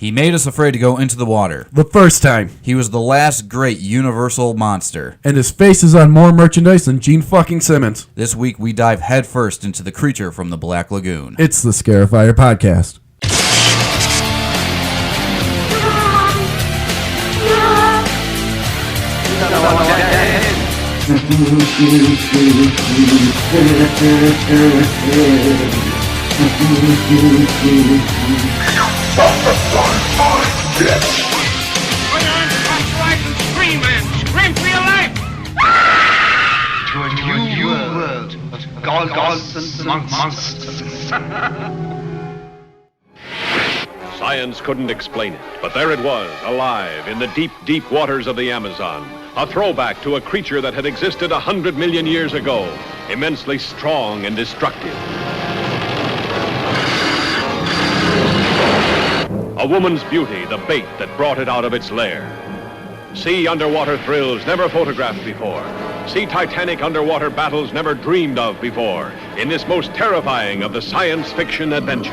He made us afraid to go into the water. The first time. He was the last great universal monster. And his face is on more merchandise than Gene fucking Simmons. This week we dive headfirst into the creature from the Black Lagoon. It's the Scarifyer podcast. Scream for your life! To a new world of gods and monsters. Science couldn't explain it, but there it was, alive in the deep, deep waters of the Amazon. A throwback to a creature that had existed 100 million years ago, immensely strong and destructive. A woman's beauty, the bait that brought it out of its lair. See underwater thrills never photographed before. See Titanic underwater battles never dreamed of before in this most terrifying of the science fiction adventures.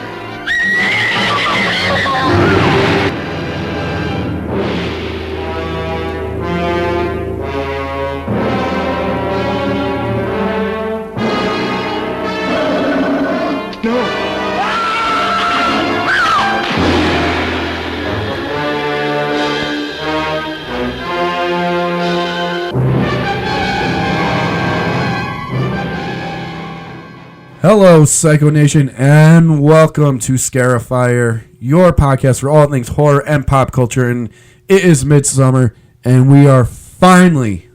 Hello, Psycho Nation, and welcome to Scarifyer, your podcast for all things horror and pop culture. And it is midsummer, and we are finally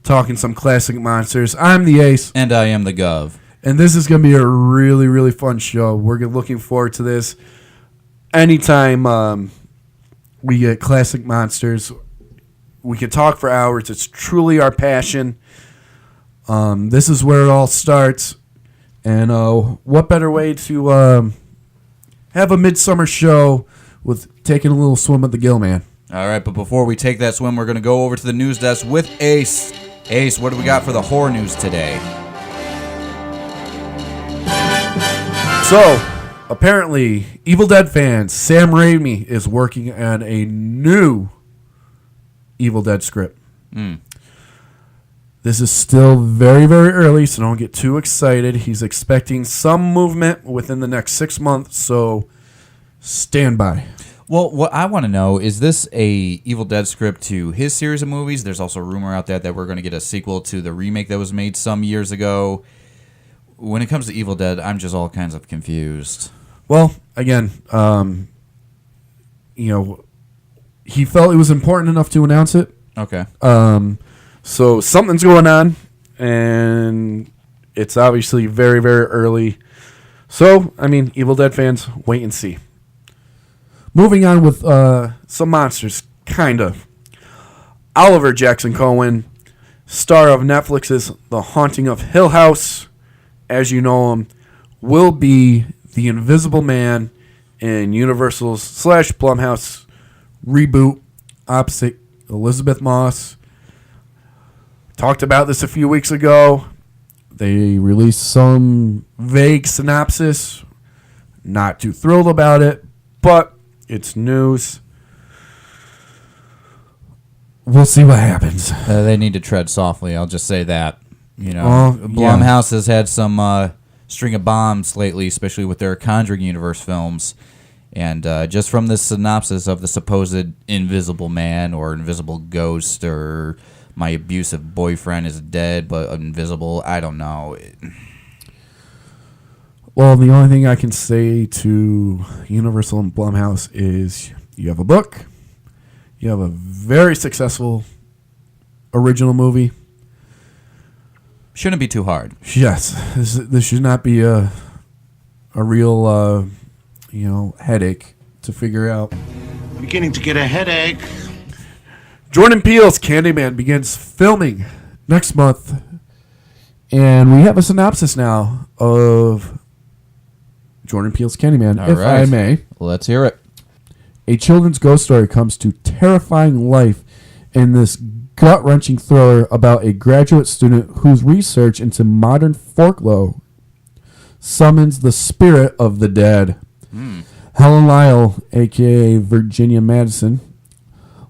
talking some classic monsters. I'm the Ace. And I am the Gov. And this is going to be a really, really fun show. We're looking forward to this. Anytime we get classic monsters, we can talk for hours. It's truly our passion. This is where it all starts. And what better way to have a midsummer show with taking a little swim at the gill, man. All right, but before we take that swim, we're going to go over to the news desk with Ace. Ace, what do we got for the horror news today? So, apparently, Evil Dead fans, Sam Raimi is working on a new Evil Dead script. This is still very, very early, so don't get too excited. He's expecting some movement within the next 6 months, so stand by. Well, what I want to know, is this a Evil Dead script to his series of movies? There's also a rumor out there that we're going to get a sequel to the remake that was made some years ago. When it comes to Evil Dead, I'm just all kinds of confused. Well, again, he felt it was important enough to announce it. Okay. So something's going on, and it's obviously very, very early. So, Evil Dead fans, wait and see. Moving on with some monsters, kind of. Oliver Jackson Cohen, star of Netflix's The Haunting of Hill House, as you know him, will be the Invisible Man in Universal's / Blumhouse reboot opposite Elizabeth Moss. Talked about this a few weeks ago. They released some vague synopsis. Not too thrilled about it, but it's news. We'll see what happens. They need to tread softly, I'll just say that. Blumhouse has had some string of bombs lately, especially with their Conjuring Universe films. And just from the synopsis of the supposed Invisible Man or Invisible Ghost or my abusive boyfriend is dead but invisible, I don't know. Well, the only thing I can say to Universal and Blumhouse is you have a book, you have a very successful original movie. Shouldn't be too hard. Yes, this should not be a real headache to figure out. Beginning to get a headache. Jordan Peele's Candyman begins filming next month, and we have a synopsis now of Jordan Peele's Candyman, All if right. I may. Let's hear it. A children's ghost story comes to terrifying life in this gut-wrenching thriller about a graduate student whose research into modern folklore summons the spirit of the dead. Helen Lyle, a.k.a. Virginia Madison,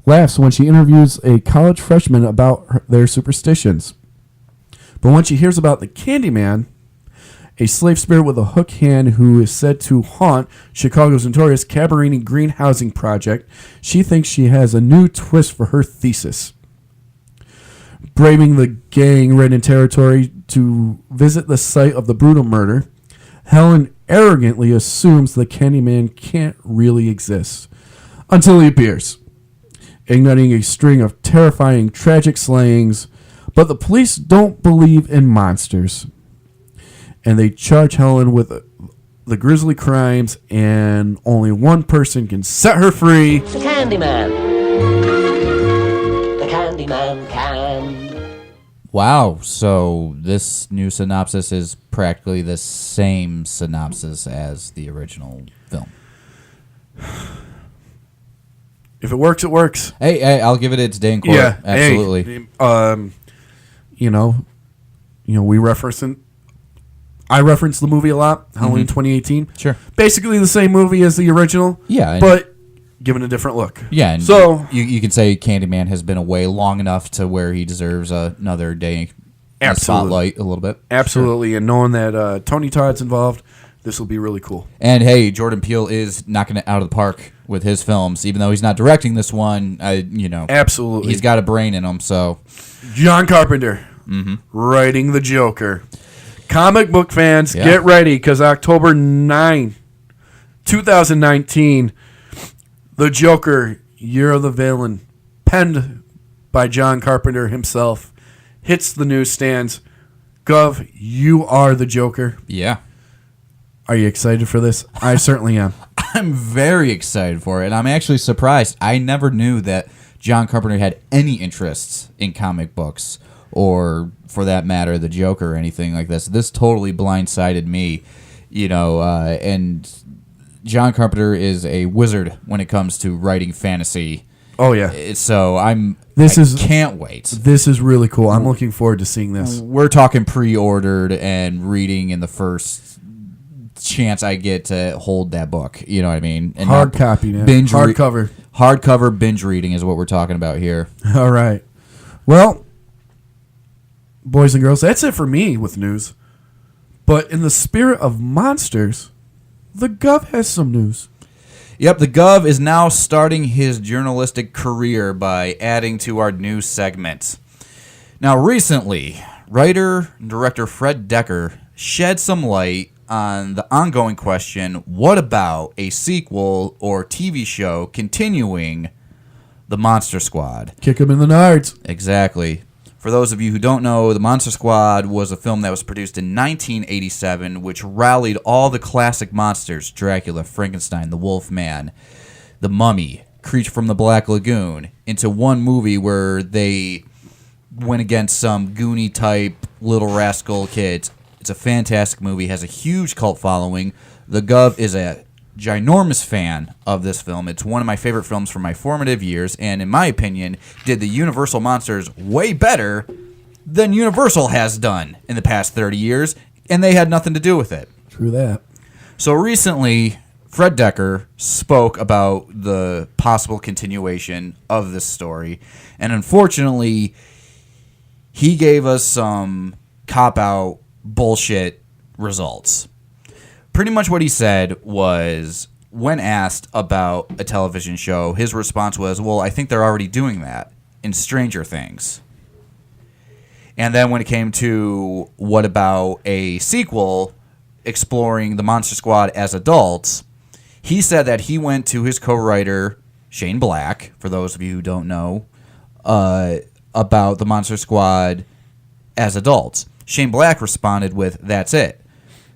laughs when she interviews a college freshman about their superstitions. But when she hears about the Candyman, a slave spirit with a hook hand who is said to haunt Chicago's notorious Cabrini Green Housing Project, she thinks she has a new twist for her thesis. Braving the gang-ridden territory to visit the site of the brutal murder, Helen arrogantly assumes the Candyman can't really exist until he appears, igniting a string of terrifying, tragic slayings. But the police don't believe in monsters, and they charge Helen with the grisly crimes, and only one person can set her free. The Candyman. The Candyman can. Wow, so this new synopsis is practically the same synopsis as the original film. If it works, it works. Hey, I'll give it its day in court. Yeah, absolutely. Hey, I reference the movie a lot, Halloween 2018. Sure. Basically the same movie as the original. Yeah, but given a different look. Yeah, and so you can say Candyman has been away long enough to where he deserves another day in the spotlight a little bit. Absolutely, sure. And knowing that Tony Todd's involved, this will be really cool. And hey, Jordan Peele is knocking it out of the park with his films, even though he's not directing this one. Absolutely, he's got a brain in him. So, John Carpenter writing the Joker. Comic book fans, get ready, because October 9, 2019, The Joker, Year of the Villain, penned by John Carpenter himself, hits the newsstands. Gov, you are the Joker. Yeah. Are you excited for this? I certainly am. I'm very excited for it. I'm actually surprised. I never knew that John Carpenter had any interests in comic books, or for that matter, the Joker or anything like this. This totally blindsided me, and John Carpenter is a wizard when it comes to writing fantasy. Oh yeah. So I can't wait. This is really cool. I'm looking forward to seeing this. We're talking pre-ordered and reading in the first chance I get to hold that book. You know what I mean? And hard copy, man. Hardcover. Hardcover binge reading is what we're talking about here. All right. Well, boys and girls, that's it for me with news. But in the spirit of monsters, the Gov has some news. Yep, the Gov is now starting his journalistic career by adding to our news segment. Now, recently, writer and director Fred Dekker shed some light on the ongoing question, what about a sequel or TV show continuing The Monster Squad? Kick him in the nards. Exactly. For those of you who don't know, The Monster Squad was a film that was produced in 1987, which rallied all the classic monsters, Dracula, Frankenstein, the Wolfman, the Mummy, Creature from the Black Lagoon, into one movie where they went against some Goonie-type Little Rascal kids. It's a fantastic movie, has a huge cult following. The Gov is a ginormous fan of this film. It's one of my favorite films from my formative years, and in my opinion, did the Universal monsters way better than Universal has done in the past 30 years, and they had nothing to do with it. True that. So recently, Fred Dekker spoke about the possible continuation of this story, and unfortunately, he gave us some cop-out bullshit results. Pretty much what he said was, when asked about a television show, his response was, well, I think they're already doing that in Stranger Things. And then when it came to what about a sequel exploring the Monster Squad as adults, he said that he went to his co-writer, Shane Black, for those of you who don't know, about the Monster Squad as adults. Shane Black responded with, that's it.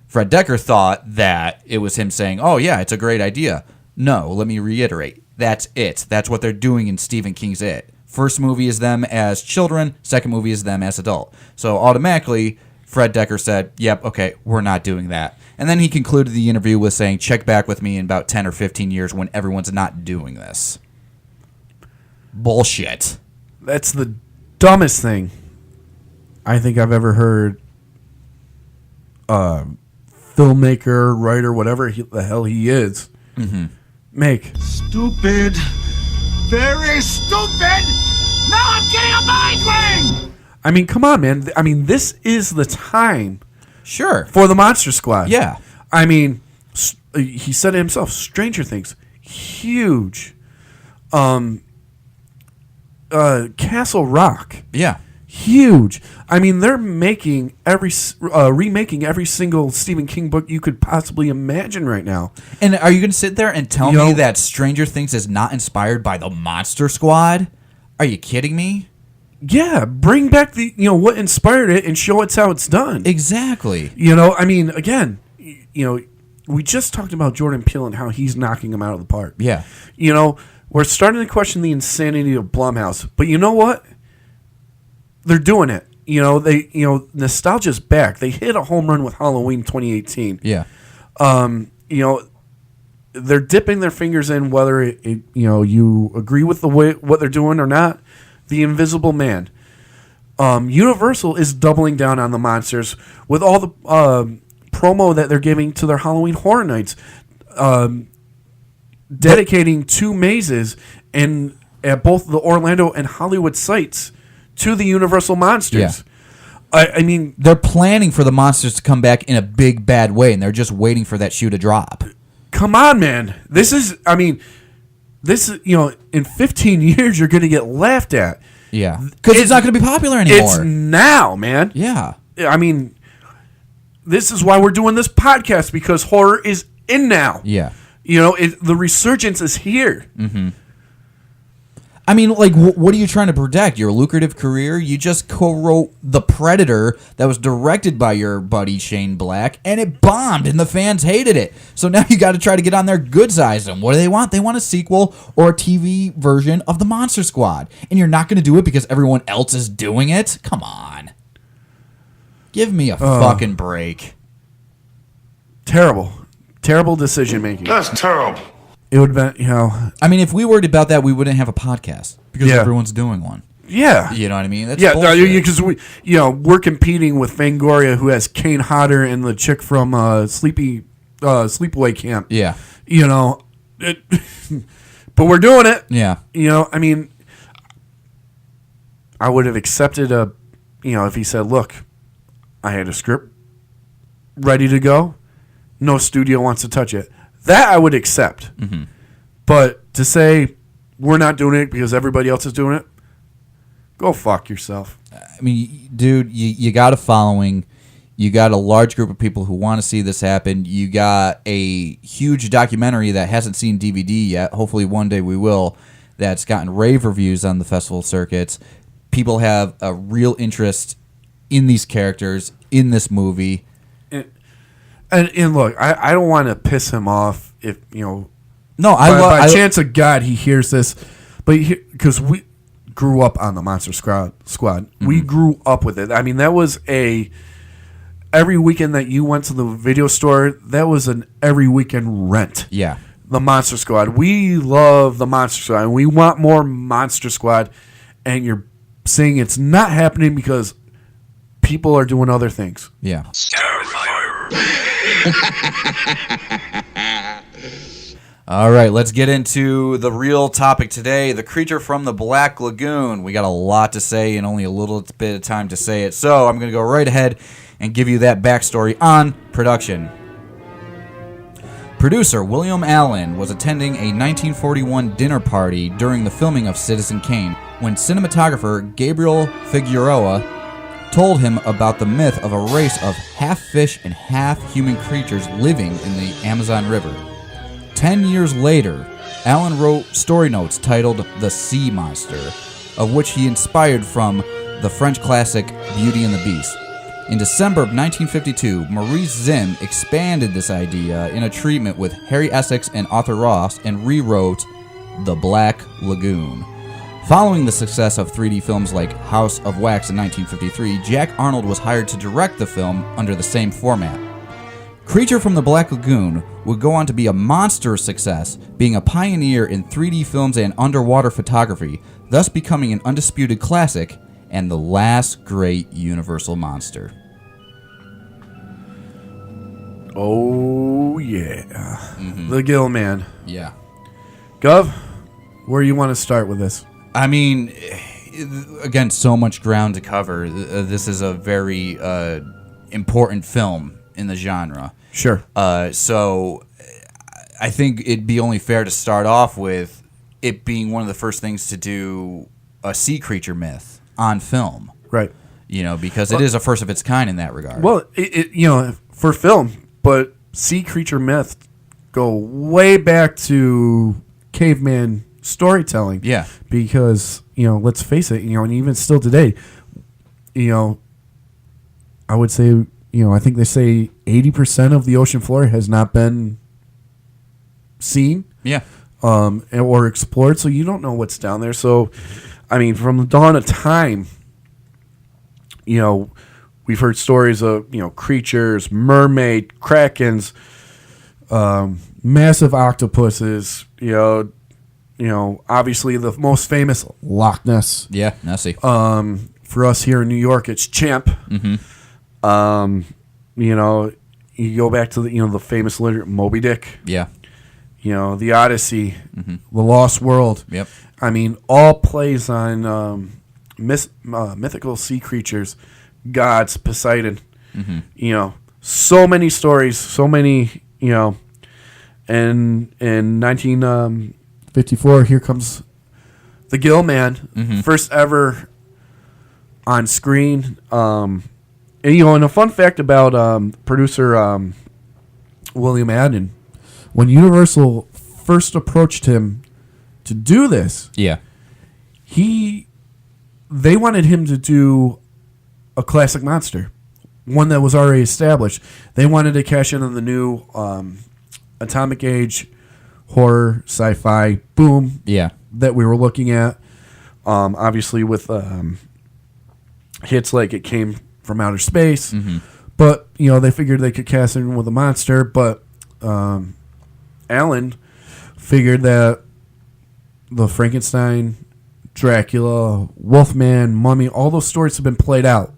Fred Dekker thought that it was him saying, oh, yeah, it's a great idea. No, let me reiterate. That's it. That's what they're doing in Stephen King's It. First movie is them as children. Second movie is them as adult. So automatically, Fred Dekker said, yep, okay, we're not doing that. And then he concluded the interview with saying, check back with me in about 10 or 15 years when everyone's not doing this. Bullshit. That's the dumbest thing I think I've ever heard. Filmmaker, writer, whatever the hell he is, make. Stupid. Very stupid. Now I'm getting a migraine. I mean, come on, man. I mean, this is the time Sure. for the Monster Squad. Yeah. I mean, he said it himself. Stranger Things, huge. Castle Rock, Yeah. huge. I mean, they're making remaking every single Stephen King book you could possibly imagine right now. And are you going to sit there and tell Yo. me that Stranger Things is not inspired by the Monster Squad? Are you kidding me? Yeah, bring back the what inspired it and show us how it's done. Exactly. I mean, again, we just talked about Jordan Peele and how he's knocking him out of the park. Yeah. We're starting to question the insanity of Blumhouse, but you know what? They're doing it. Nostalgia's back. They hit a home run with Halloween 2018. Yeah. They're dipping their fingers in whether you agree with the way what they're doing or not. The Invisible Man. Universal is doubling down on the monsters with all the promo that they're giving to their Halloween Horror Nights, dedicating 2 mazes at both the Orlando and Hollywood sites to the Universal monsters. Yeah. I mean, They're planning for the monsters to come back in a big, bad way, and they're just waiting for that shoe to drop. come on, man. This is in 15 years you're going to get laughed at. Yeah. Because it's not going to be popular anymore. It's now, man. Yeah. I mean, this is why we're doing this podcast, because horror is in now. Yeah. The resurgence is here. Mm-hmm. I mean, like, what are you trying to protect? Your lucrative career? You just co-wrote The Predator that was directed by your buddy Shane Black, and it bombed, and the fans hated it. So now you got to try to get on their good side. And what do they want? They want a sequel or a TV version of The Monster Squad. And you're not going to do it because everyone else is doing it? Come on. Give me a fucking break. Terrible decision making. That's terrible. It would have been, I mean, if we worried about that, we wouldn't have a podcast because everyone's doing one. Yeah. You know what I mean? That's because we're competing with Fangoria, who has Kane Hodder and the chick from Sleepaway Camp. Yeah. But we're doing it. Yeah. I mean, I would have accepted if he said, look, I had a script ready to go. No studio wants to touch it. That I would accept. Mm-hmm. But to say we're not doing it because everybody else is doing it, go fuck yourself. I mean, dude, you got a following. You got a large group of people who want to see this happen. You got a huge documentary that hasn't seen DVD yet. Hopefully one day we will. That's gotten rave reviews on the festival circuits. People have a real interest in these characters, in this movie. And look, I don't want to piss him off if, No, by chance of God he hears this. But because we grew up on the Monster Squad. Mm-hmm. We grew up with it. I mean, that was every weekend that you went to the video store, that was an every weekend rent. Yeah. The Monster Squad. We love the Monster Squad. And we want more Monster Squad. And you're saying it's not happening because people are doing other things. Yeah. Scarifyer. All right, let's get into the real topic today, the creature from the Black Lagoon. We got a lot to say and only a little bit of time to say it, so I'm going to go right ahead and give you that backstory on production. Producer William Allen was attending a 1941 dinner party during the filming of Citizen Kane when cinematographer Gabriel Figueroa told him about the myth of a race of half-fish and half-human creatures living in the Amazon River. 10 years later, Allen wrote story notes titled The Sea Monster, of which he inspired from the French classic Beauty and the Beast. In December of 1952, Maurice Zim expanded this idea in a treatment with Harry Essex and Arthur Ross and rewrote The Black Lagoon. Following the success of 3D films like House of Wax in 1953, Jack Arnold was hired to direct the film under the same format. Creature from the Black Lagoon would go on to be a monstrous success, being a pioneer in 3D films and underwater photography, thus becoming an undisputed classic and the last great Universal monster. Oh, yeah. The Gill Man. Yeah. Gov, where you want to start with this? I mean, again, so much ground to cover. This is a very important film in the genre. Sure. So I think it'd be only fair to start off with it being one of the first things to do a sea creature myth on film. Right. Because it is a first of its kind in that regard. Well, for film, but sea creature myths go way back to caveman storytelling. Yeah. Because, let's face it, and even still today, I would say, I think they say 80% of the ocean floor has not been seen. Yeah. Or explored, so you don't know what's down there. So, I mean, from the dawn of time, we've heard stories of, creatures, mermaid, krakens, massive octopuses, obviously the most famous, Loch Ness. Yeah, Nessie. For us here in New York, it's Champ. Mm-hmm. You go back to the famous literature, Moby Dick. Yeah. The Odyssey, The Lost World. Yep. I mean, all plays on mythical sea creatures, gods, Poseidon. So many stories, so many, and in 1954, here comes the Gill Man, first ever on screen. And a fun fact about producer William Adden, when Universal first approached him to do this, Yeah. they wanted him to do a classic monster, one that was already established. They wanted to cash in on the new atomic age horror sci-fi boom that we were looking at. Obviously with hits like It Came from Outer Space, but they figured they could cast in with a monster. But Alan figured that the Frankenstein, Dracula, Wolfman, Mummy, all those stories have been played out.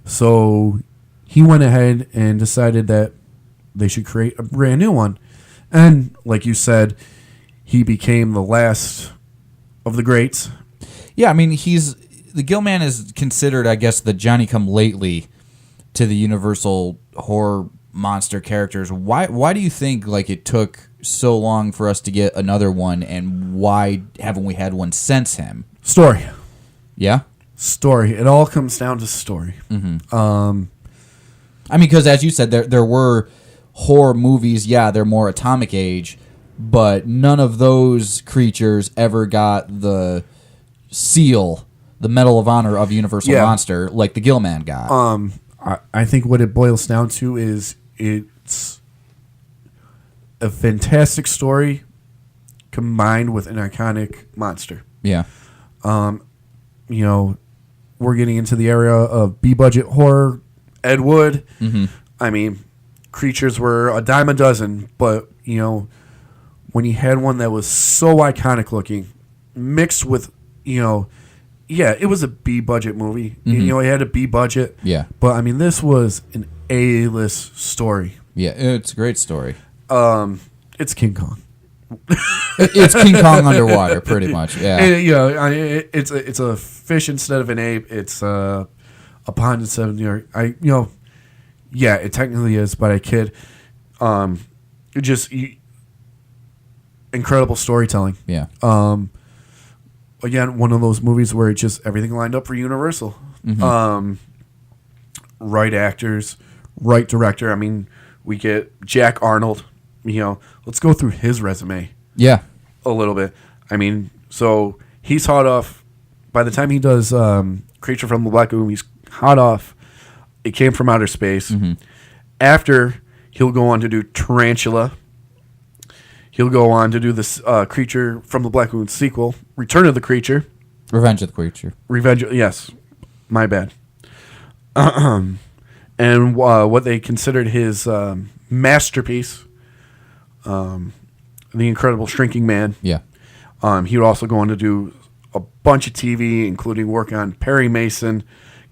So he went ahead and decided that they should create a brand new one. And like you said, he became the last of the greats. Yeah, I mean, the Gill Man is considered, I guess, the Johnny-come-lately to the Universal horror monster characters. Why do you think it took so long for us to get another one, and why haven't we had one since him? Story. Yeah? Story. It all comes down to story. I mean, because as you said, there were horror movies, they're more atomic age, but none of those creatures ever got the seal, the Medal of Honor of Universal Monster, like the Gill Man got. I think what it boils down to is it's a fantastic story combined with an iconic monster. Yeah. We're getting into the era of B-budget horror, Ed Wood. I mean, creatures were a dime a dozen, but, when you had one that was so iconic looking, mixed with, it was a B-budget movie. It had a B-budget. Yeah. But, I mean, this was an A-list story. Yeah, it's a great story. It's King Kong. It's King Kong underwater, pretty much. Yeah. And, it's a fish instead of an ape. It's a pond instead of New York. It technically is, but I kid. Incredible storytelling. Yeah. Again, one of those movies where it just everything lined up for Universal. Right actors, right director. I mean, we get Jack Arnold. Let's go through his resume. Yeah. A little bit. I mean, so he's hot off. By the time he does Creature from the Black Lagoon, he's hot off. It Came from Outer Space. After, he'll go on to do Tarantula. He'll go on to do this Creature from the Black Lagoon sequel, Return of the Creature. Revenge of the Creature. Yes. My bad. And what they considered his masterpiece, The Incredible Shrinking Man. Yeah. He would also go on to do a bunch of TV, including work on Perry Mason,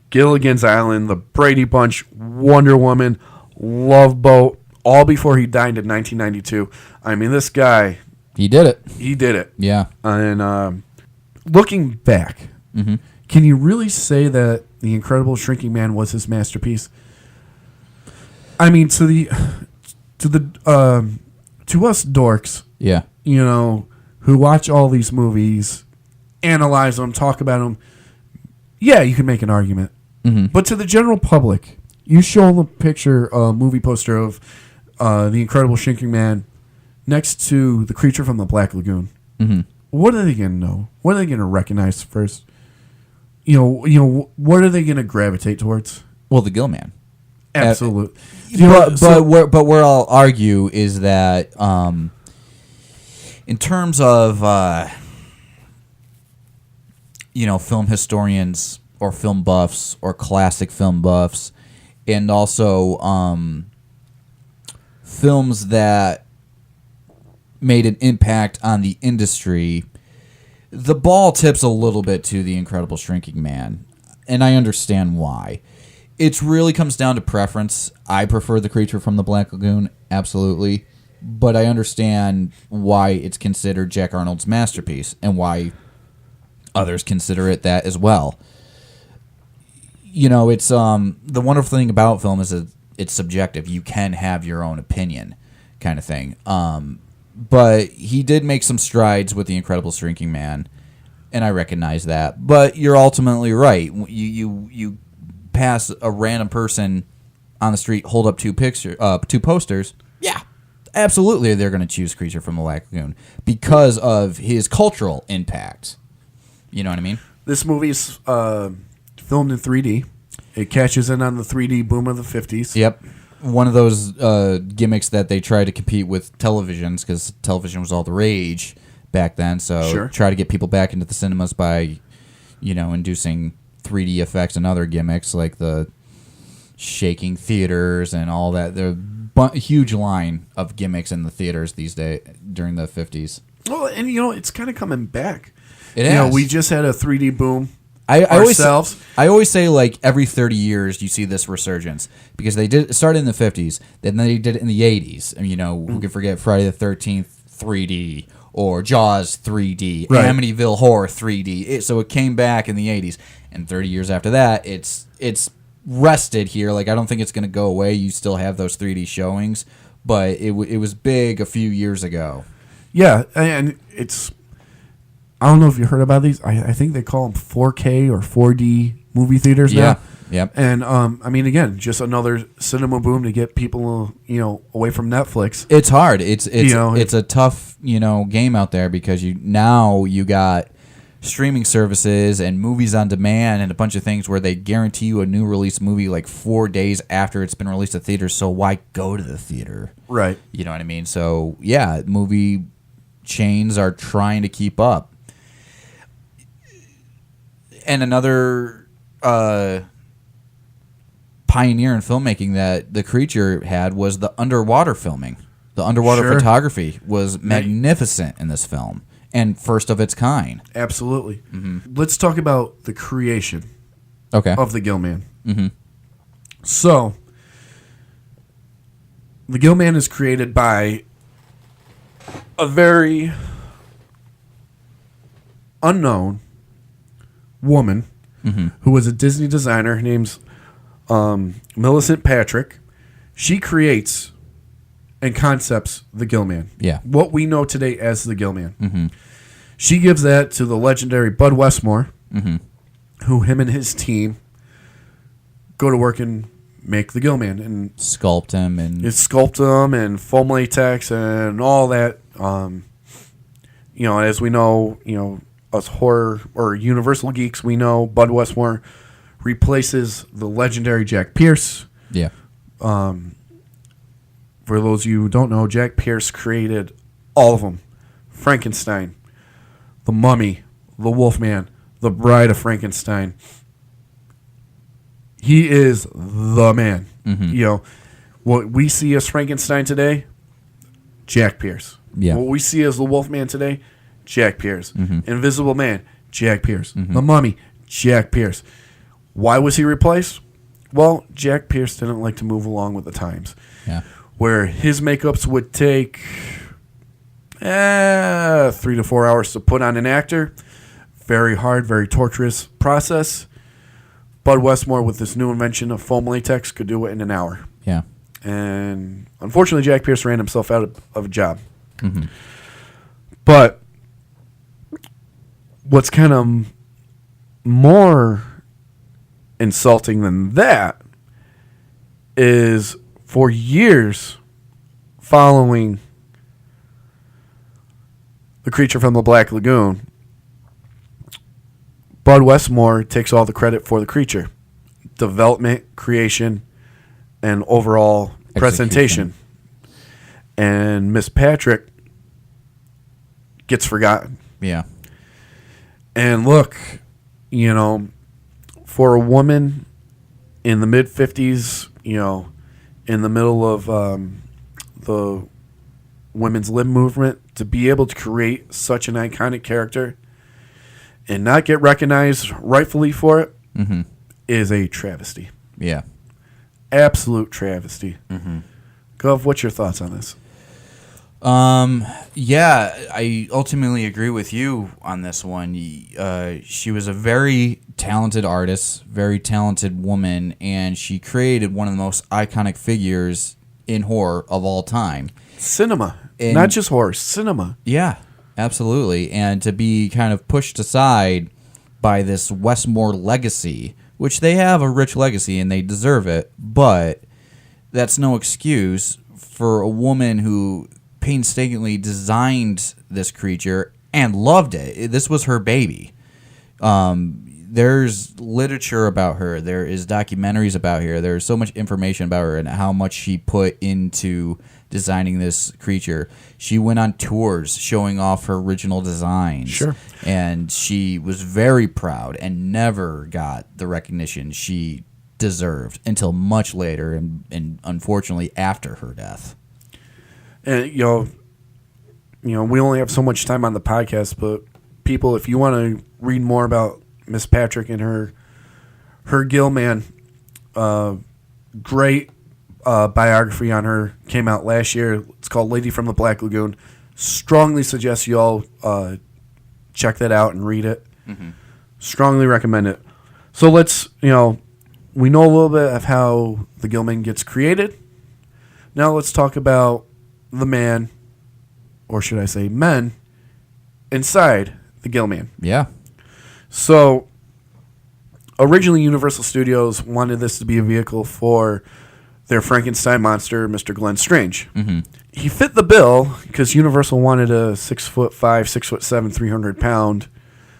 Gilligan's Island, The Brady Bunch, Wonder Woman, Love Boat, all before he died in 1992. I mean, this guy, He did it. he did it. Yeah. And looking back, can you really say that The Incredible Shrinking Man was his masterpiece? I mean, to us dorks, Yeah. you know, who watch all these movies, analyze them, talk about them, yeah, you can make an argument. But to the general public, you show them a picture, a movie poster of The Incredible Shrinking Man next to the creature from the Black Lagoon. What are they going to know? What are they going to recognize first? You know, what are they going to gravitate towards? Well, the Gill Man. Absolutely. But where I'll argue is that in terms of film historians or film buffs or classic film buffs, and also films that made an impact on the industry, the ball tips a little bit to The Incredible Shrinking Man, and I understand why. It really comes down to preference. I prefer The Creature from the Black Lagoon, absolutely. But I understand why it's considered Jack Arnold's masterpiece and why others consider it that as well. You know, it's the wonderful thing about film is that it's subjective. You can have your own opinion kind of thing. But he did make some strides with The Incredible Shrinking Man, and I recognize that. But you're ultimately right. You pass a random person on the street, hold up two posters, yeah, absolutely they're going to choose Creature from the Black Lagoon because of his cultural impact. You know what I mean? This movie's filmed in 3D. It catches in on the 3D boom of the 50s. Yep. One of those gimmicks that they tried to compete with televisions, because television was all the rage back then. So try to get people back into the cinemas by, inducing 3D effects and other gimmicks like the shaking theaters and all that. There's a huge line of gimmicks in the theaters these days during the 50s. Well, and it's kind of coming back. It is. We just had a 3D boom. I always say like every 30 years you see this resurgence because they did start in the 50s, then they did it in the 80s. And, who can forget Friday the 13th 3D or Jaws 3D, right. Amityville Horror 3D. So it came back in the 80s, and 30 years after that, it's rested here. Like I don't think it's going to go away. You still have those 3D showings, but it was big a few years ago. Yeah, and it's. I don't know if you heard about these. I think they call them 4K or 4D movie theaters now. Yep. And again, just another cinema boom to get people, away from Netflix. It's hard. It's a tough, game out there because you got streaming services and movies on demand and a bunch of things where they guarantee you a new release movie like 4 days after it's been released at theaters. So why go to the theater? Right. You know what I mean? So yeah, movie chains are trying to keep up. And another pioneer in filmmaking that The Creature had was the underwater filming. The underwater photography was magnificent in this film and first of its kind. Absolutely. Mm-hmm. Let's talk about the creation of the Gill Man. Mm-hmm. So, the Gill Man is created by a very unknown woman who was a Disney designer. Her name's Millicent Patrick. She creates and concepts the Gill Man. Yeah. What we know today as the Gill Man. Mm-hmm. She gives that to the legendary Bud Westmore, who him and his team go to work and make the Gill Man. And sculpt him. And foam latex and all that. As we know, us horror or Universal geeks, we know Bud Westmore replaces the legendary Jack Pierce. Yeah. For those of you who don't know, Jack Pierce created all of them. Frankenstein, The Mummy, The Wolfman, The Bride of Frankenstein. He is the man. Mm-hmm. What we see as Frankenstein today, Jack Pierce. Yeah. What we see as the Wolfman today, Jack Pierce. Mm-hmm. Invisible Man, Jack Pierce. Mm-hmm. The Mummy, Jack Pierce. Why was he replaced? Well, Jack Pierce didn't like to move along with the times. Yeah. where his makeups would take 3 to 4 hours to put on an actor. Very hard, very torturous process. Bud Westmore, with this new invention of foam latex, could do it in an hour. Yeah. And unfortunately, Jack Pierce ran himself out of a job. Mm-hmm. But what's kind of more insulting than that is for years following the creature from the Black Lagoon, Bud Westmore takes all the credit for the creature. Development, creation, and overall presentation. And Miss Patrick gets forgotten. Yeah. And look, you know, for a woman in the mid-50s, you know, in the middle of the women's lib movement, to be able to create such an iconic character and not get recognized rightfully for it is a travesty. Yeah. Absolute travesty. Gov, what's your thoughts on this? Yeah, I ultimately agree with you on this one. She was a very talented artist, very talented woman, and she created one of the most iconic figures in horror of all time. Cinema. And not just horror, cinema. Yeah, absolutely. And to be kind of pushed aside by this Westmore legacy, which they have a rich legacy and they deserve it, but that's no excuse for a woman who painstakingly designed this creature and loved it. This was her baby. There's literature about her. There is documentaries about her. There's so much information about her and how much she put into designing this creature. She went on tours showing off her original designs. Sure. And she was very proud and never got the recognition she deserved until much later and unfortunately after her death. And you know, we only have so much time on the podcast, but people, if you want to read more about Miss Patrick and her gill man, great biography on her came out last year. It's called Lady from the Black Lagoon. Strongly suggest you all check that out and read it. Strongly recommend it. So let's, we know a little bit of how the Gillman gets created. Now let's talk about the man, or should I say men, inside the Gillman. Yeah. So, originally Universal Studios wanted this to be a vehicle for their Frankenstein monster, Mr. Glenn Strange. He fit the bill because Universal wanted a 6'5", 6'7", 300-pound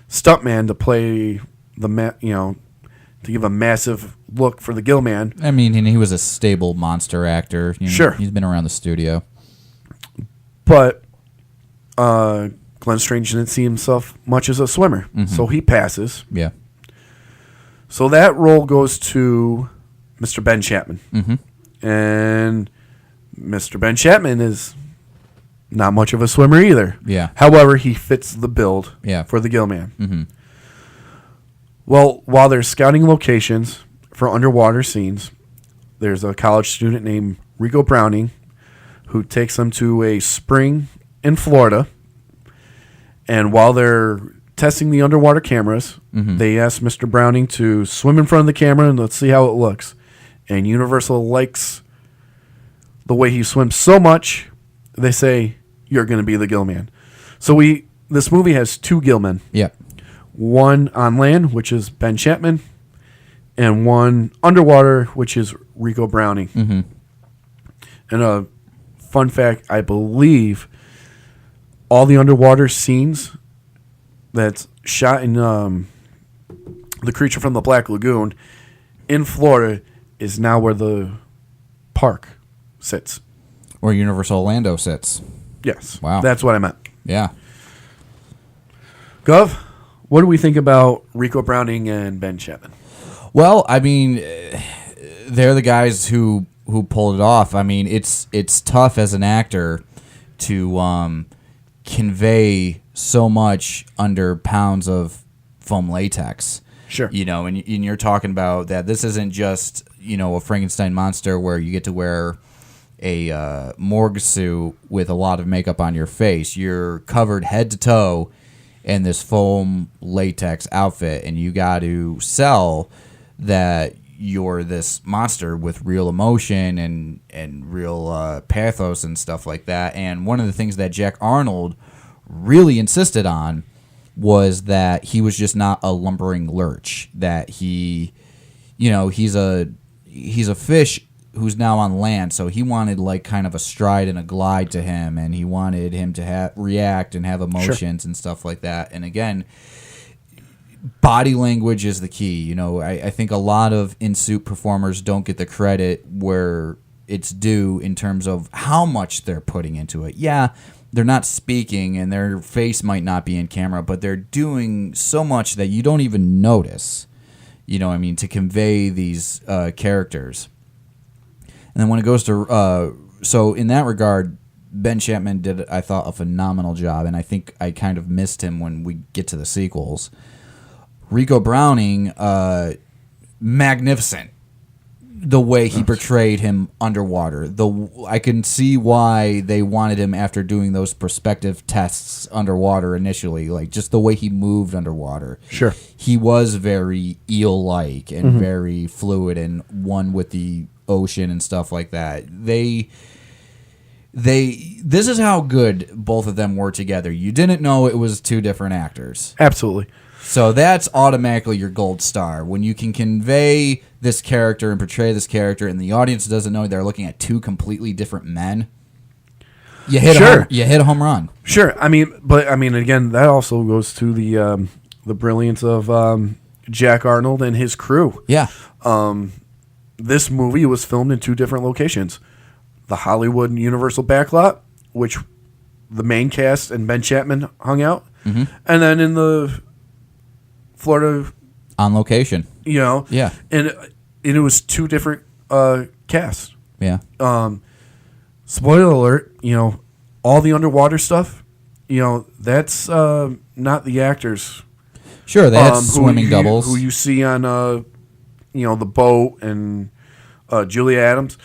stuntman to play to give a massive look for the Gillman. I mean, and he was a stable monster actor. Sure. He's been around the studio. But Glenn Strange didn't see himself much as a swimmer, so he passes. Yeah. So that role goes to Mr. Ben Chapman. And Mr. Ben Chapman is not much of a swimmer either. Yeah. However, he fits the build for the Gillman. Well, while they're scouting locations for underwater scenes, there's a college student named Rico Browning who takes them to a spring in Florida. And while they're testing the underwater cameras, they ask Mr. Browning to swim in front of the camera and let's see how it looks. And Universal likes the way he swims so much, they say, you're going to be the Gillman. So this movie has two Gillmen. Yep. One on land, which is Ben Chapman, and one underwater, which is Rico Browning. And a fun fact, I believe all the underwater scenes that's shot in The Creature from the Black Lagoon in Florida is now where the park sits. Where Universal Orlando sits. Yes. Wow. That's what I meant. Yeah. Gov, what do we think about Rico Browning and Ben Chapman? Well, I mean, they're the guys who pulled it off. I mean, it's tough as an actor to convey so much under pounds of foam latex. Sure. And you're talking about that this isn't just, a Frankenstein monster where you get to wear a morgue suit with a lot of makeup on your face. You're covered head to toe in this foam latex outfit, and you got to sell that you're this monster with real emotion and real pathos and stuff like that. And one of the things that Jack Arnold really insisted on was that he was just not a lumbering lurch, that he, he's a fish who's now on land, so he wanted like kind of a stride and a glide to him, and he wanted him to react and have emotions and stuff like that. And again, body language is the key. I think a lot of in-suit performers don't get the credit where it's due in terms of how much they're putting into it. Yeah, they're not speaking and their face might not be in camera, but they're doing so much that you don't even notice, to convey these characters. And then when it goes to so in that regard, Ben Chapman did, I thought, a phenomenal job, and I think I kind of missed him when we get to the sequels. Rico Browning, magnificent. The way he portrayed him underwater. I can see why they wanted him after doing those perspective tests underwater initially, like just the way he moved underwater. Sure. He was very eel-like and very fluid and one with the ocean and stuff like that. This is how good both of them were together. You didn't know it was two different actors. Absolutely. So that's automatically your gold star. When you can convey this character and portray this character and the audience doesn't know they're looking at two completely different men, you hit a home run. Sure. Again, that also goes to the brilliance of Jack Arnold and his crew. Yeah. This movie was filmed in two different locations. The Hollywood Universal backlot, which the main cast and Ben Chapman hung out. And then in the Florida on location, yeah, and it was two different casts. Yeah. Spoiler alert, all the underwater stuff, that's not the actors. Sure, they had swimming doubles who you see on the boat, and Julia Adams.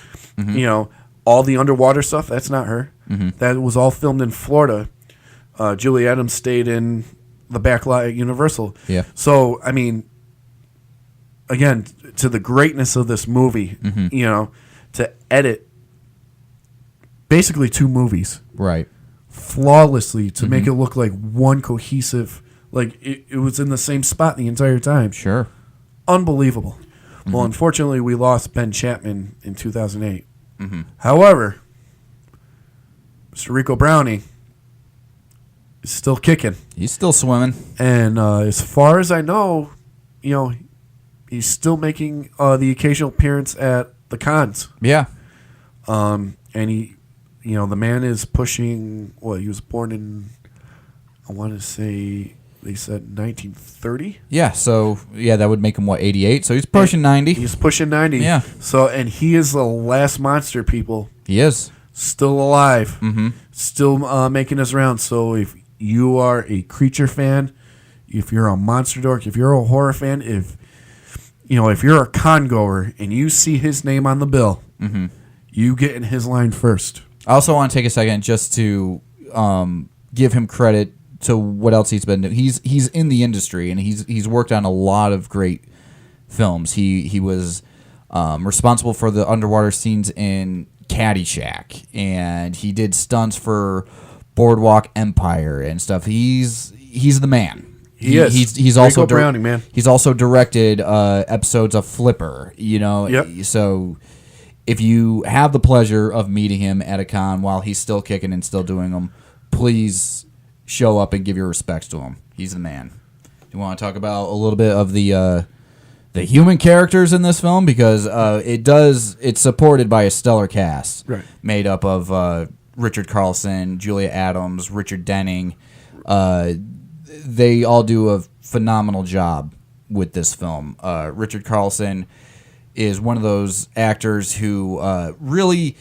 All the underwater stuff, that's not her. That was all filmed in Florida. Julia Adams stayed in the backlot at Universal. Yeah. So, again, to the greatness of this movie, to edit basically two movies. Right. Flawlessly, to make it look like one cohesive, like it was in the same spot the entire time. Sure. Unbelievable. Well, unfortunately, we lost Ben Chapman in 2008. However, Mr. Rico Browning is still kicking. He's still swimming. And as far as I know, he's still making the occasional appearance at the cons. Yeah. And he, the man is pushing, he was born in, I want to say, they said 1930. Yeah, so, that would make him, 88? So he's pushing 90. He's pushing 90. Yeah. So, and he is the last monster, people. He is. Still alive. Still making his rounds. So if you are a creature fan, if you're a monster dork, if you're a horror fan, if you're a con goer and you see his name on the bill, you get in his line first. I also want to take a second just to give him credit to what else he's been doing. He's in the industry and he's worked on a lot of great films. He was responsible for the underwater scenes in Caddyshack, and he did stunts for Boardwalk Empire and stuff. He's the man. He is. He's also Browning, man. He's also directed episodes of Flipper. Yep. So if you have the pleasure of meeting him at a con while he's still kicking and still doing them, please show up and give your respects to him. He's the man. Do you want to talk about a little bit of the human characters in this film? Because it's supported by a stellar cast, right, made up of Richard Carlson, Julia Adams, Richard Denning. They all do a phenomenal job with this film. Richard Carlson is one of those actors who really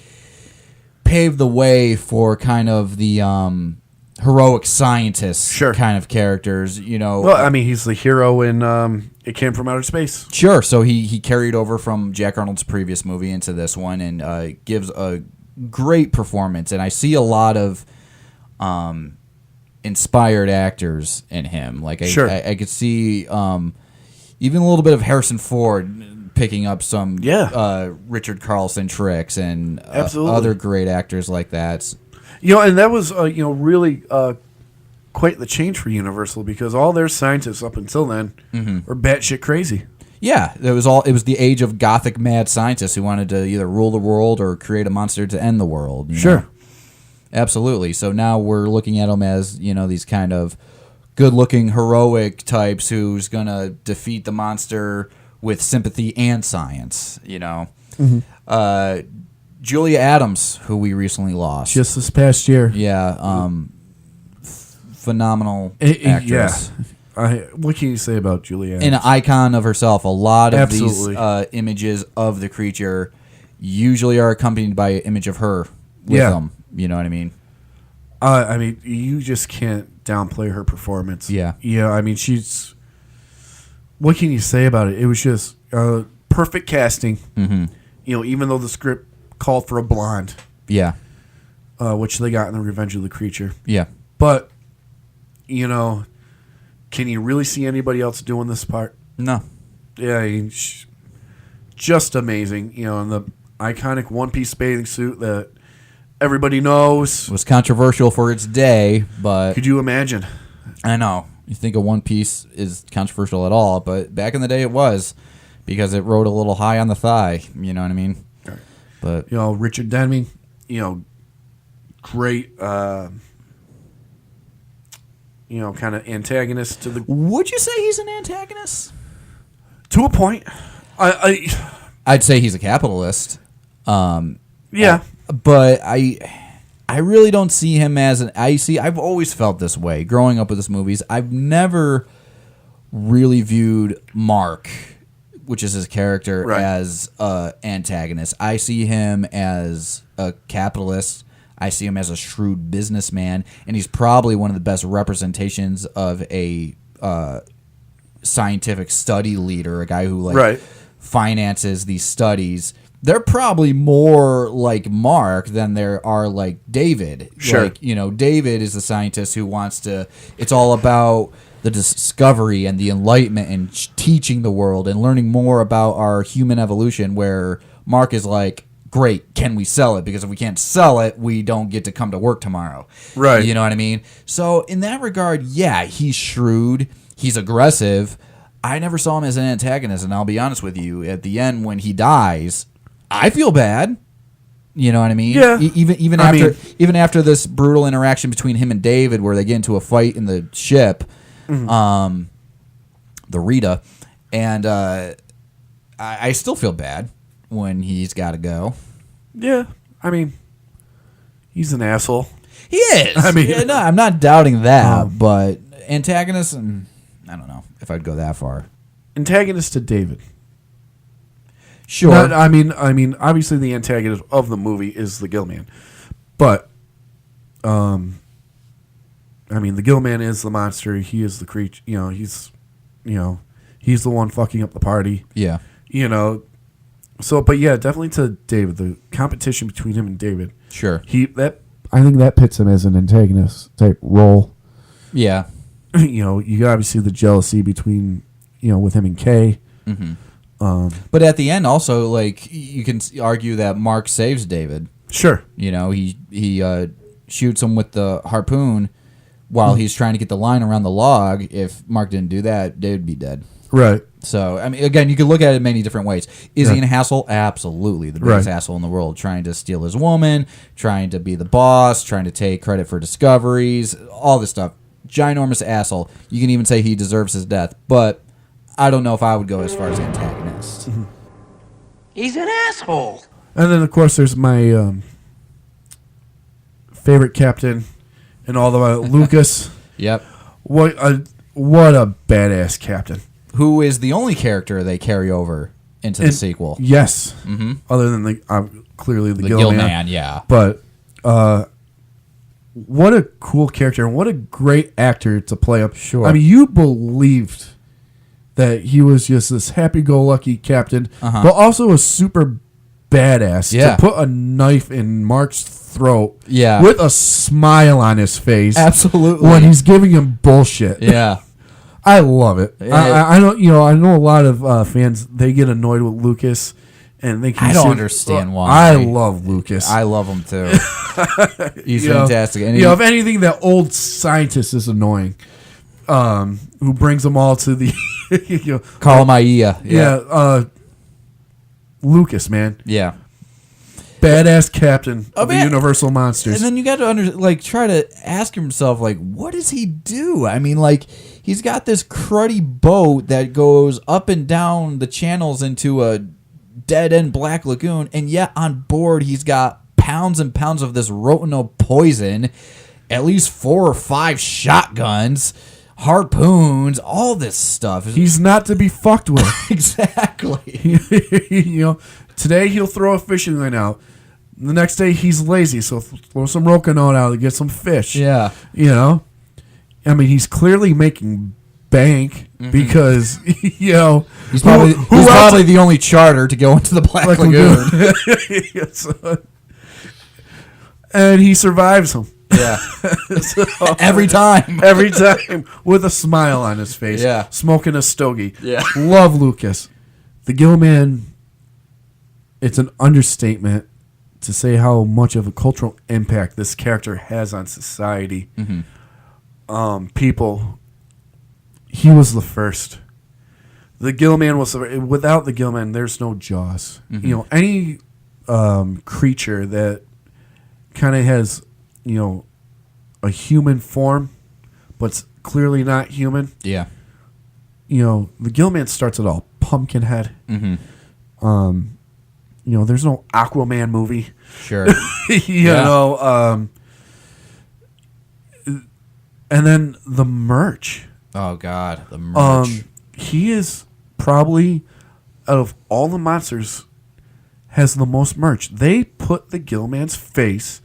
paved the way for kind of the heroic scientist kind of characters, Well, he's the hero in It Came From Outer Space. Sure. So he carried over from Jack Arnold's previous movie into this one and gives a great performance, and I see a lot of inspired actors in him. Like I could see even a little bit of Harrison Ford picking up some Richard Carlson tricks and other great actors like that. And that was really quite the change for Universal, because all their scientists up until then were batshit crazy. Yeah, it was the age of gothic mad scientists who wanted to either rule the world or create a monster to end the world. You know? Absolutely. So now we're looking at them as, these kind of good-looking, heroic types who's going to defeat the monster with sympathy and science, Julia Adams, who we recently lost. Just this past year. Yeah, phenomenal actress. Yeah. What can you say about Julia Adams? An icon of herself. A lot of Absolutely. these images of the creature usually are accompanied by an image of her with them. You know what I mean? You just can't downplay her performance. Yeah. Yeah, she's... What can you say about it? It was just perfect casting. Mm-hmm. Even though the script called for a blonde. Yeah. Which they got in the Revenge of the Creature. Yeah. But, can you really see anybody else doing this part? No. Yeah, just amazing. In the iconic one-piece bathing suit that everybody knows. It was controversial for its day, but... Could you imagine? I know. You think a one piece is controversial at all, but back in the day it was, because it rode a little high on the thigh. You know what I mean? Right. But Richard Denning, great... kind of antagonist to the... Would you say he's an antagonist? To a point. I'd say he's a capitalist. Yeah. But I really don't see him as an... I've always felt this way growing up with his movies. I've never really viewed Mark, which is his character, as an antagonist. I see him as a capitalist. I see him as a shrewd businessman, and he's probably one of the best representations of a scientific study leader, a guy who finances these studies. They're probably more like Mark than there are like David. Sure. David is the scientist who wants to... It's all about the discovery and the enlightenment and teaching the world and learning more about our human evolution, where Mark is like... Great, can we sell it? Because if we can't sell it, we don't get to come to work tomorrow. Right. You know what I mean? So in that regard, yeah, he's shrewd. He's aggressive. I never saw him as an antagonist, and I'll be honest with you. At the end, when he dies, I feel bad. You know what I mean? Yeah. Even after this brutal interaction between him and David, where they get into a fight in the ship, the Rita, and I still feel bad when he's got to go. Yeah, he's an asshole. He is. I'm not doubting that, but antagonist, I don't know if I'd go that far. Antagonist to David. Sure. Obviously the antagonist of the movie is the Gill Man, but the Gill Man is the monster. He is the creature. He's the one fucking up the party. Yeah. So, but yeah, definitely to David. The competition between him and David. Sure. I think that pits him as an antagonist type role. Yeah. You obviously the jealousy between, with him and Kay. Mm-hmm. But at the end, also, like, you can argue that Mark saves David. Sure. He shoots him with the harpoon while he's trying to get the line around the log. If Mark didn't do that, David would be dead. Right. So, again, you could look at it many different ways. Is he an asshole? Absolutely. The biggest asshole in the world. Trying to steal his woman, trying to be the boss, trying to take credit for discoveries, all this stuff. Ginormous asshole. You can even say he deserves his death. But I don't know if I would go as far as antagonist. Mm-hmm. He's an asshole. And then, of course, there's my favorite captain in all the Lucas. Yep. What a badass captain. Who is the only character they carry over into the sequel. Yes. Mm-hmm. Other than clearly the Gill Man, yeah. But what a cool character and what a great actor to play up. Sure. You believed that he was just this happy-go-lucky captain, but also a super badass Yeah. to put a knife in Mark's throat Yeah. with a smile on his face. Absolutely. When he's giving him bullshit. Yeah. I love it. Yeah. I don't. I know a lot of fans. They get annoyed with Lucas, and they. I don't understand why. I love Lucas. I love him too. He's You know, fantastic. And if anything, that old scientist is annoying. Who brings them all to the Kalamaia. yeah. Lucas, man, Yeah. badass captain of the man. Universal Monsters. And then you got to try to ask himself, what does he do? I mean, he's got this cruddy boat that goes up and down the channels into a dead-end Black Lagoon, and yet on board he's got pounds and pounds of this rotenol poison, at least 4 or 5 shotguns, harpoons, all this stuff. He's not to be fucked with. Exactly. Today he'll throw a fishing line out. The next day he's lazy, so throw some rocanol out to get some fish. Yeah. I mean, he's clearly making bank because He's probably the only charter to go into the Black Lagoon. Yes. And he survives them. Yeah. Every time with a smile on his face. Yeah. Smoking a stogie. Yeah. Love Lucas. The Gill Man, it's an understatement to say how much of a cultural impact this character has on society. People. He was the first. The Gill Man was without the Gill Man, there's no Jaws. Any creature that kind of has, a human form, but's clearly not human. Yeah. The Gill Man starts it all. Pumpkinhead. There's no Aquaman movie. Sure. And then the merch. Oh, God. The merch. He is probably, out of all the monsters, has the most merch. They put the Gill Man's face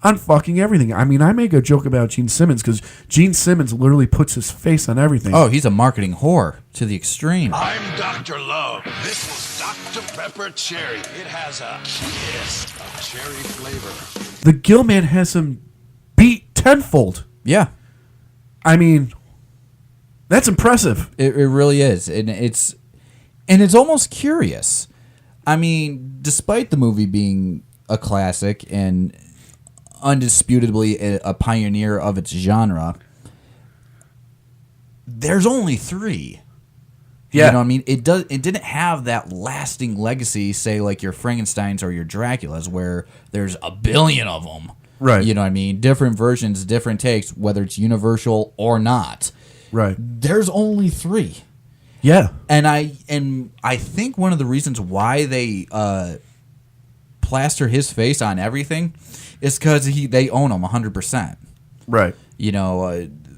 on fucking everything. I mean, I make a joke about Gene Simmons because Gene Simmons literally puts his face on everything. Oh, he's a marketing whore to the extreme. I'm Dr. Love. This is Dr. Pepper Cherry. It has a kiss of cherry flavor. The Gill Man has him beat tenfold. Yeah. I mean, that's impressive. It really is. And it's almost curious. I mean, despite the movie being a classic and undisputably a pioneer of its genre, there's only 3. Yeah. You know what I mean? It didn't have that lasting legacy, say like your Frankensteins or your Draculas, where there's a billion of them. Right. You know what I mean? Different versions, different takes, whether it's universal or not. Right. There's only 3. Yeah. And I think one of the reasons why they plaster his face on everything is because they own him 100%. Right.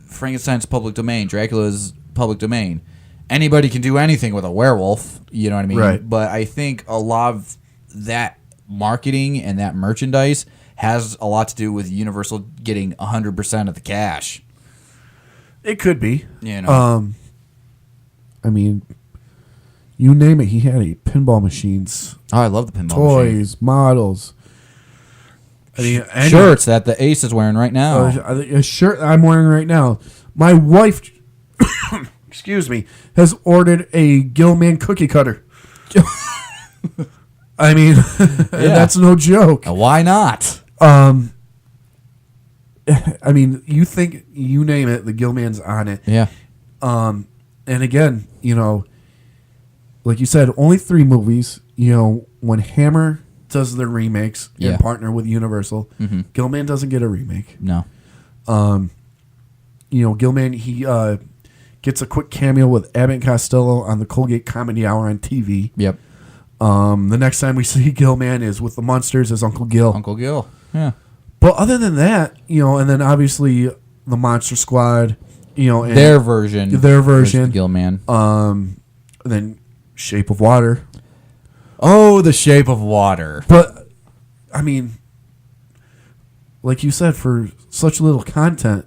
Frankenstein's public domain, Dracula's public domain. Anybody can do anything with a werewolf. You know what I mean? Right. But I think a lot of that marketing and that merchandise has a lot to do with Universal getting 100% of the cash. It could be. I mean, you name it. He had pinball machines, I love the pinball toys, machine. models. Shirts that the Ace is wearing right now. A shirt I'm wearing right now. My wife, excuse me, has ordered a Gill Man cookie cutter. I mean, that's no joke. Why not? I mean, you name it, the Gill Man's on it. Yeah. And again, like you said, only 3 movies. When Hammer does their remakes and partner with Universal, Gill Man doesn't get a remake. No. Gill Man, he gets a quick cameo with Abbott and Costello on the Colgate Comedy Hour on TV. Yep. The next time we see Gill Man is with the Munsters as Uncle Gil. Uncle Gil. Yeah. But other than that, and then obviously the Monster Squad, and Their version. Gill Man. then Shape of Water. Oh, The Shape of Water. But I mean, like you said, for such little content,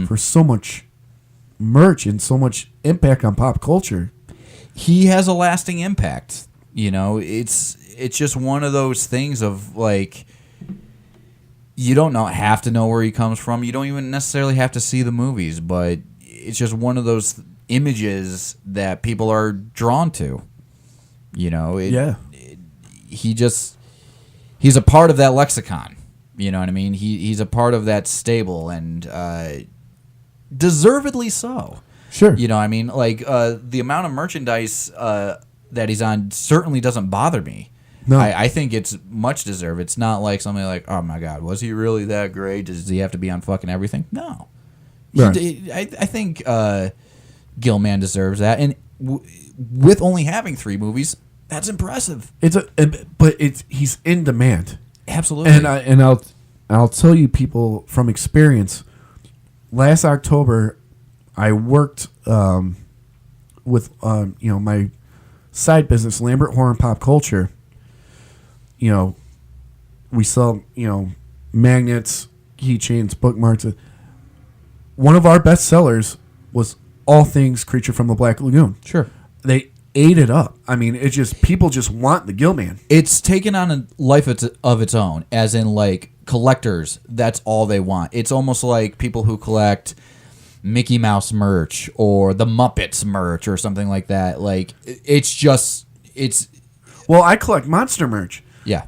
for so much merch and so much impact on pop culture, he has a lasting impact. You know, it's just one of those things of like, you don't have to know where he comes from. You don't even necessarily have to see the movies, but it's just one of those images that people are drawn to. You know, he's a part of that lexicon. You know what I mean? He's a part of that stable, and deservedly so. Sure. You know what I mean? Like, the amount of merchandise that he's on certainly doesn't bother me. No. I think it's much deserved. It's not like somebody like, oh my God, was he really that great? Does he have to be on fucking everything? No. Right. I think Gillman deserves that. And with only having 3 movies, that's impressive. But he's in demand. Absolutely. And I'll tell you, people, from experience, last October I worked with my side business, Lambert Horror and Pop Culture. You know, we sell, magnets, keychains, bookmarks. One of our best sellers was all things Creature from the Black Lagoon. Sure. They ate it up. I mean, people just want the Gillman. It's taken on a life of its own, as in, like, collectors, that's all they want. It's almost like people who collect Mickey Mouse merch or the Muppets merch or something like that. Like, Well, I collect monster merch. Yeah.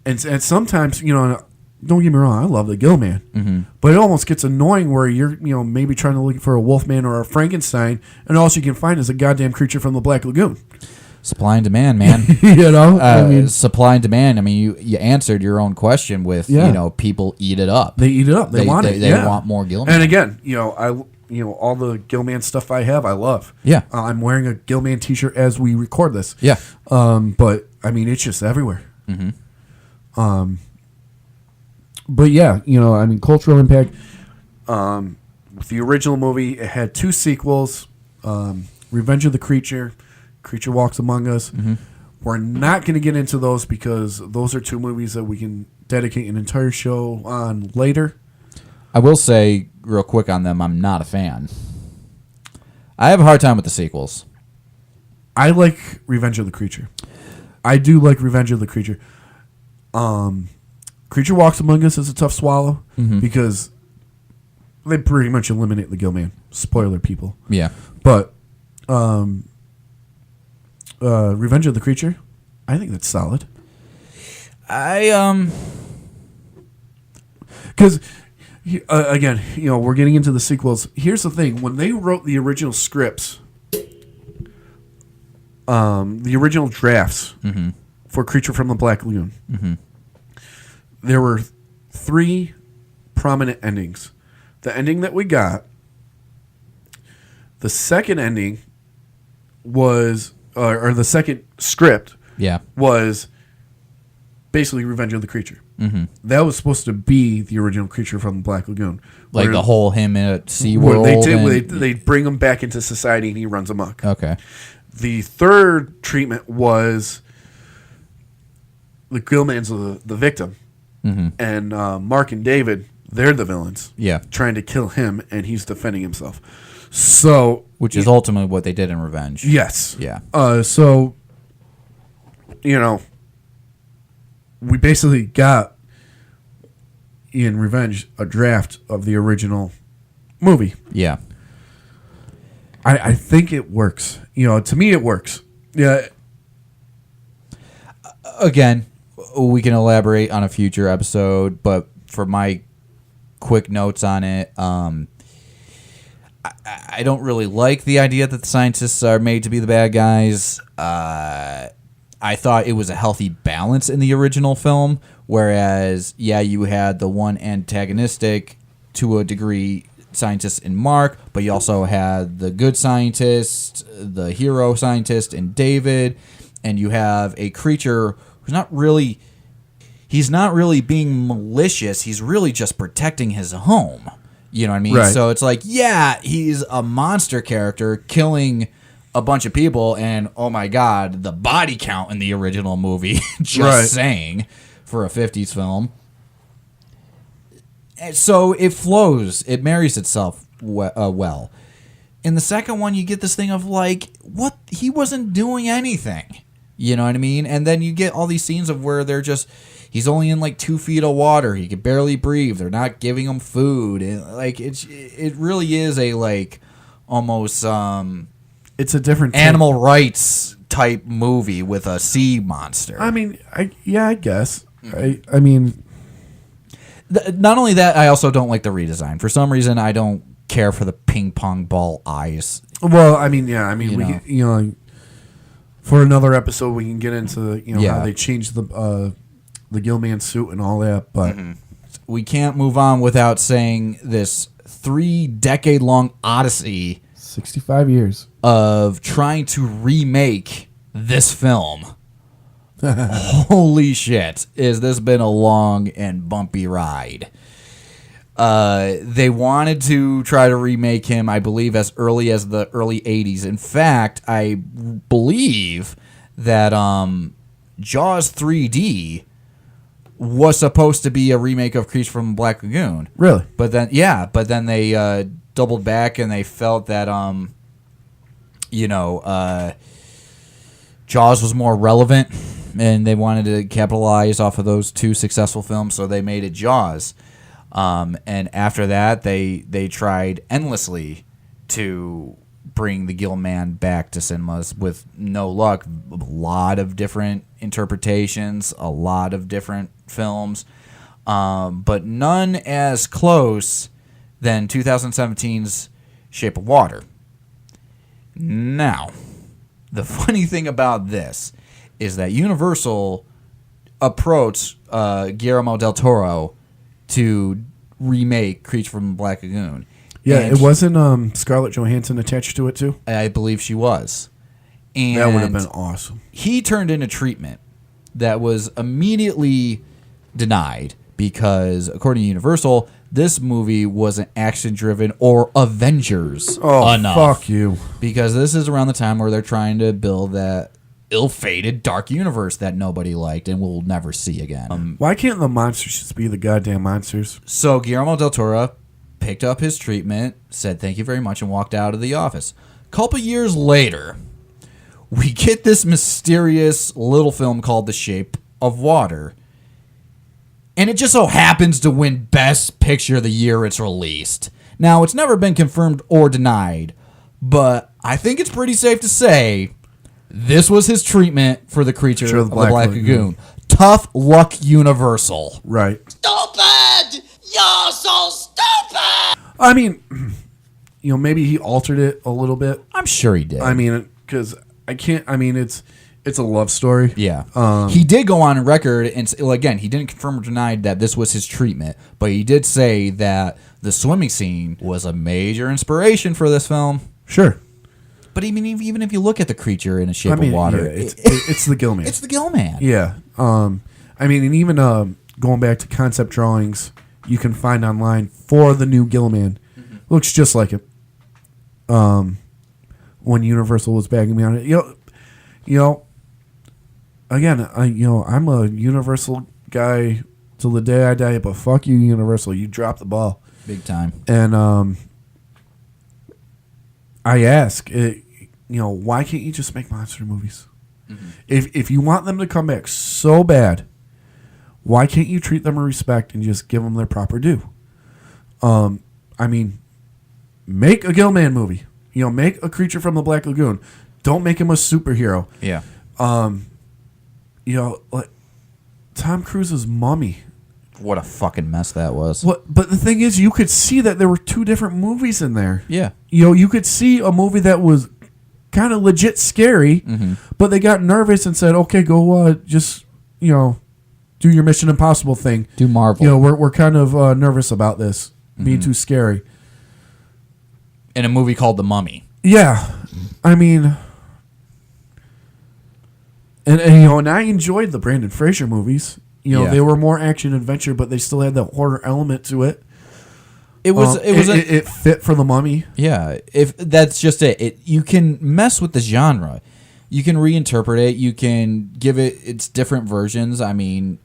And sometimes, don't get me wrong, I love the Gillman. Mm-hmm. But it almost gets annoying where you're, maybe trying to look for a Wolfman or a Frankenstein, and all you can find is a goddamn Creature from the Black Lagoon. Supply and demand, man. Supply and demand. I mean, you answered your own question with, people eat it up. They eat it up. They want it. They want more Gillman. And again, all the Gillman stuff I have, I love. Yeah. I'm wearing a Gillman t-shirt as we record this. Yeah. But, I mean, it's just everywhere. Mm-hmm. But yeah, cultural impact. With the original movie, it had 2 sequels, Revenge of the Creature, Creature Walks Among Us. Mm-hmm. We're not going to get into those because those are 2 movies that we can dedicate an entire show on later. I will say real quick on them, I'm not a fan. I have a hard time with the sequels. I like Revenge of the Creature. I do like Revenge of the Creature. Creature Walks Among Us is a tough swallow because they pretty much eliminate the Gillman. Spoiler, people. Yeah. But Revenge of the Creature, I think that's solid. Because again, we're getting into the sequels. Here's the thing: when they wrote the original scripts, the original drafts for Creature from the Black Lagoon, there were 3 prominent endings. The ending that we got, the second ending was, or the second script, was basically Revenge of the Creature. Mm-hmm. That was supposed to be the original Creature from the Black Lagoon. Like the whole him at SeaWorld. They bring him back into society and he runs amok. Okay. The third treatment was the Gillman's the victim. Mm-hmm. And Mark and David, they're the villains. Yeah. Trying to kill him, and he's defending himself. So, which is ultimately what they did in Revenge. Yes. Yeah. So, we basically got in Revenge a draft of the original movie. Yeah. I think it works. To me, it works. Yeah. Again, we can elaborate on a future episode, but for my quick notes on it, I don't really like the idea that the scientists are made to be the bad guys. I thought it was a healthy balance in the original film, whereas, you had the one antagonistic, to a degree, scientist in Mark, but you also had the good scientist, the hero scientist in David, and you have a creature who's he's not really being malicious, he's really just protecting his home. You know what I mean? Right. So it's like, he's a monster character killing a bunch of people, and oh my God, the body count in the original movie, saying, for a 50s film. And so it flows, it marries itself well. In the second one, you get this thing of like, what? He wasn't doing anything. You know what I mean? And then you get all these scenes of where he's only in like 2 feet of water. He can barely breathe. They're not giving him food. And like it really is a like almost it's a different animal rights type movie with a sea monster. I mean, I guess. I mean, not only that, I also don't like the redesign. For some reason, I don't care for the ping pong ball eyes. Well, I mean, yeah, I mean, we can, for another episode we can get into how they changed the Gillman suit and all that, but we can't move on without saying this 3-decade-long odyssey, 65 years of trying to remake this film. Holy shit, has this been a long and bumpy ride. They wanted to try to remake him, I believe, as early as the early 80s. In fact, I believe that Jaws 3D was supposed to be a remake of Creature from Black Lagoon. Really? But then they doubled back and they felt that Jaws was more relevant, and they wanted to capitalize off of those 2 successful films, so they made it Jaws. And after that, they tried endlessly to bring the Gill Man back to cinemas with no luck. A lot of different interpretations, a lot of different films, but none as close than 2017's Shape of Water. Now, the funny thing about this is that Universal approached Guillermo del Toro to remake Creature from Black Lagoon. Yeah, and it wasn't Scarlett Johansson attached to it too? I believe she was. And that would have been awesome. He turned in a treatment that was immediately denied because, according to Universal, this movie wasn't action-driven or Avengers enough. Fuck you. Because this is around the time where they're trying to build that ill-fated dark universe that nobody liked and will never see again. Why can't the monsters just be the goddamn monsters? So Guillermo del Toro picked up his treatment, said thank you very much, and walked out of the office. A couple years later, we get this mysterious little film called The Shape of Water. And it just so happens to win Best Picture the year it's released. Now, it's never been confirmed or denied, but I think it's pretty safe to say this was his treatment for the Creature of the Black Lagoon. Tough luck, Universal. Right. Stupid! You're so stupid! I mean, maybe he altered it a little bit. I'm sure he did. I mean, because it's a love story. Yeah. He did go on record and, again, he didn't confirm or deny that this was his treatment, but he did say that the swimming scene was a major inspiration for this film. Sure. But even if you look at the creature in A Shape of Water, yeah, it's the Gill Man. It's the Gill Man. Yeah. I mean, and even going back to concept drawings you can find online for the new Gill Man. Mm-hmm. Looks just like it. When Universal was bagging me on it. Again, I'm a Universal guy till the day I die, but fuck you, Universal. You dropped the ball. Big time. And I ask, why can't you just make monster movies? Mm-hmm. If you want them to come back so bad, why can't you treat them with respect and just give them their proper due? I mean, make a Gill Man movie. Make a Creature from the Black Lagoon. Don't make him a superhero. Yeah. Like Tom Cruise's Mummy. What a fucking mess that was. But the thing is, you could see that there were 2 different movies in there. Yeah. You could see a movie that was kind of legit scary, mm-hmm. but they got nervous and said, "Okay, go just do your Mission Impossible thing. Do Marvel. We're kind of nervous about this being too scary." In a movie called The Mummy. Yeah, I mean, and I enjoyed the Brandon Fraser movies. They were more action adventure, but they still had that horror element to it. It fit for The Mummy. Yeah, if that's just it. You can mess with the genre. You can reinterpret it. You can give it its different versions. I mean,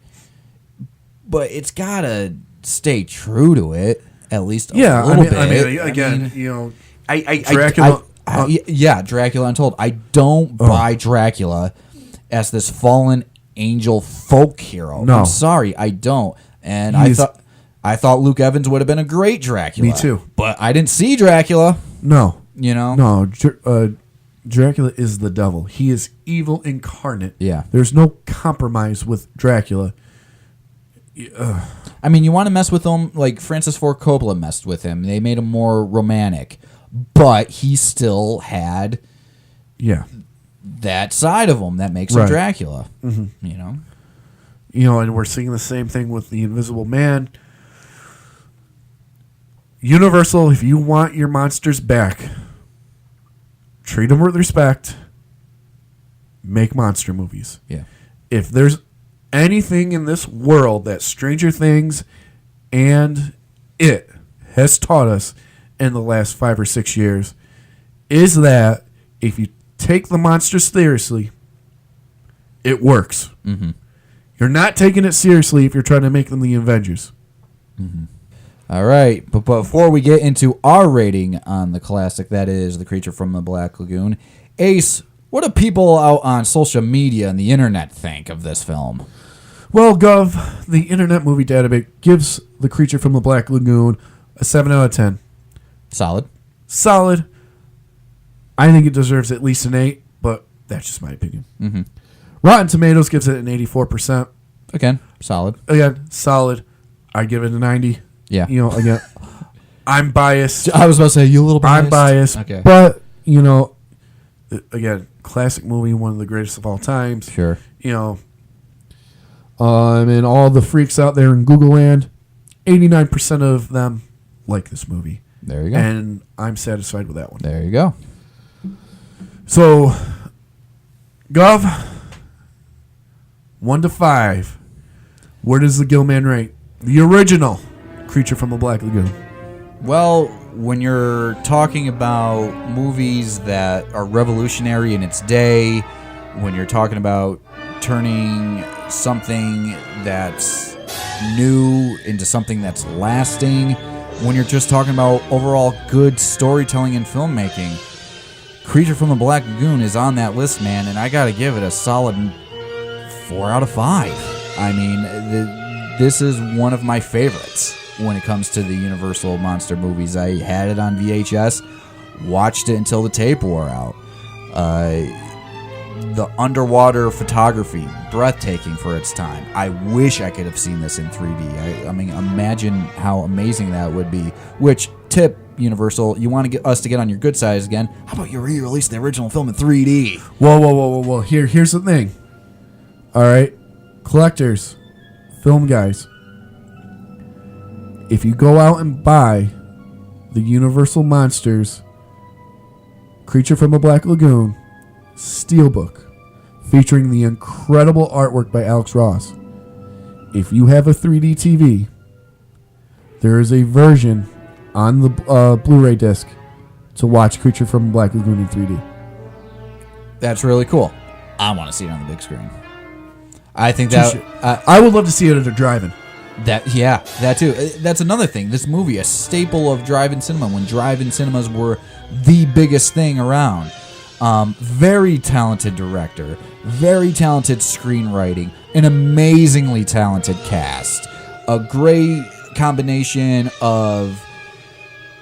but it's gotta stay true to it at least a little bit. Dracula. Dracula Untold. I don't buy Dracula as this fallen angel folk hero. No. I'm sorry, I don't. And He's- I thought Luke Evans would have been a great Dracula. Me too. But I didn't see Dracula. No. You know? No. Dracula is the devil. He is evil incarnate. Yeah. There's no compromise with Dracula. I mean, you want to mess with him like Francis Ford Coppola messed with him. They made him more romantic. But he still had Yeah. that side of him that makes him Right. Dracula. Mm-hmm. You know? And we're seeing the same thing with the Invisible Man. Universal, if you want your monsters back, treat them with respect. Make monster movies. Yeah. If there's anything in this world that Stranger Things and It has taught us in the last 5 or 6 years, is that if you take the monster seriously, it works. Mm-hmm. You're not taking it seriously if you're trying to make them the Avengers. Mm-hmm. All right, but before we get into our rating on the classic that is The Creature from the Black Lagoon, Ace, what do people out on social media and the internet think of this film? Well, Gov, the Internet Movie Database gives The Creature from the Black Lagoon a 7 out of 10. Solid. Solid. I think it deserves at least an 8, but that's just my opinion. Mm-hmm. Rotten Tomatoes gives it an 84%. Again, solid. Again, solid. I give it a 90. Yeah. Again, I'm biased. I was about to say, you a little biased? I'm biased. Okay. But, again, classic movie, one of the greatest of all times. Sure. And all the freaks out there in Google land, 89% of them like this movie. There you go. And I'm satisfied with that one. There you go. So, Gov, 1 to 5. Where does the Gill Man rate? The original Creature from the Black Lagoon. Well, when you're talking about movies that are revolutionary in its day, when you're talking about turning something that's new into something that's lasting, when you're just talking about overall good storytelling and filmmaking, Creature from the Black Lagoon is on that list, man, and I gotta give it a solid 4 out of 5. I mean, this is one of my favorites when it comes to the Universal monster movies. I had it on VHS, watched it until the tape wore out. The underwater photography, breathtaking for its time. I wish I could have seen this in 3D. I mean, imagine how amazing that would be. Which, tip, Universal, you want to get us to get on your good side again, how about you re-release the original film in 3D? Whoa. Here's the thing. All right, collectors, film guys, if you go out and buy the Universal Monsters Creature from the Black Lagoon Steelbook featuring the incredible artwork by Alex Ross, if you have a 3D TV, there is a version on the Blu-ray disc to watch Creature from the Black Lagoon in 3D. That's really cool. I want to see it on the big screen. I think that I would love to see it at a drive-in. that too. That's another thing. This movie, a staple of drive-in cinema, when drive-in cinemas were the biggest thing around. Very talented director, very talented screenwriting, an amazingly talented cast, a great combination of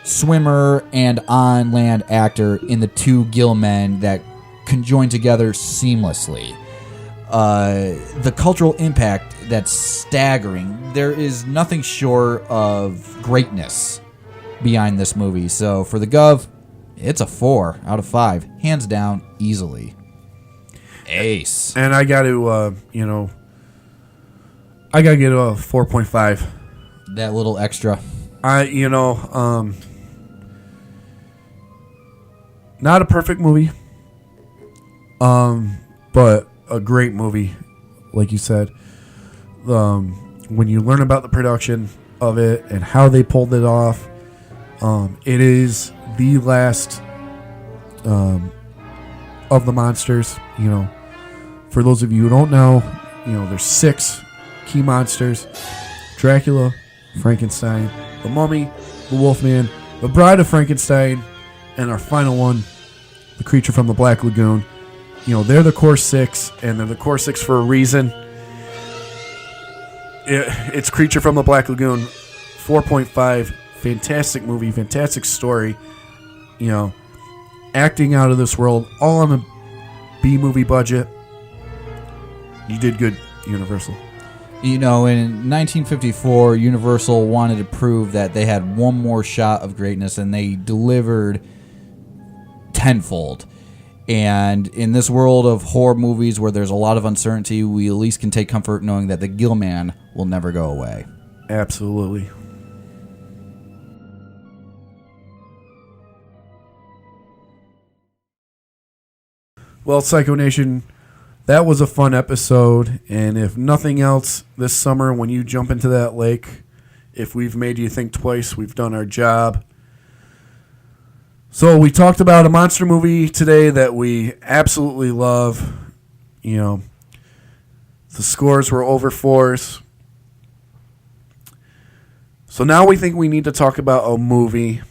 swimmer and on-land actor in the two gill men that conjoin together seamlessly. The cultural impact that's staggering. There is nothing short of greatness behind this movie. So for the Gov, it's a 4 out of 5, hands down, easily. Ace. And I got to, I got to get a 4.5. That little extra. Not a perfect movie, but a great movie, like you said. When you learn about the production of it and how they pulled it off, it is the last of the monsters. For those of you who don't know, there's 6 key monsters: Dracula, Frankenstein, the Mummy, the Wolfman, the Bride of Frankenstein, and our final one, the Creature from the Black Lagoon. they're the core six, and they're the core six for a reason. It's Creature from the Black Lagoon, 4.5. Fantastic movie, fantastic story. Acting out of this world, all on a B-movie budget. You did good, Universal. In 1954, Universal wanted to prove that they had one more shot of greatness, and they delivered tenfold. And in this world of horror movies where there's a lot of uncertainty, we at least can take comfort knowing that the Gill Man will never go away. Absolutely. Well, Psycho Nation, that was a fun episode, and if nothing else, this summer when you jump into that lake, if we've made you think twice, we've done our job. So we talked about a monster movie today that we absolutely love. The scores were over 4s. So now we think we need to talk about a movie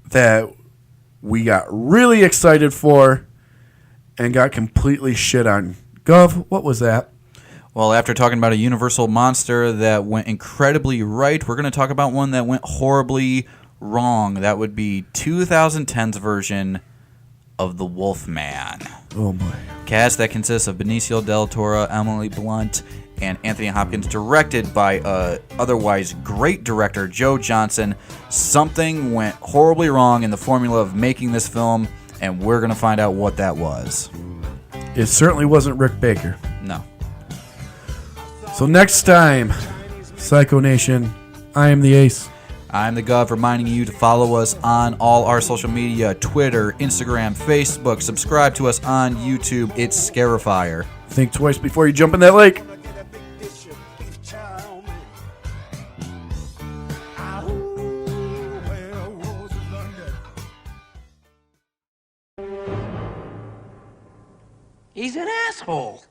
that we got really excited for and got completely shit on. Gov, what was that? Well, after talking about a Universal monster that went incredibly right, we're going to talk about one that went horribly wrong. That would be 2010's version of The Wolfman. Oh, boy. Cast that consists of Benicio del Toro, Emily Blunt, and Anthony Hopkins, directed by otherwise great director Joe Johnston. Something went horribly wrong in the formula of making this film, and we're going to find out what that was. It certainly wasn't Rick Baker. No. So next time, Psycho Nation, I am the Ace. I'm the Gov, reminding you to follow us on all our social media, Twitter, Instagram, Facebook. Subscribe to us on YouTube. It's Scarifyer. Think twice before you jump in that lake. He's an asshole.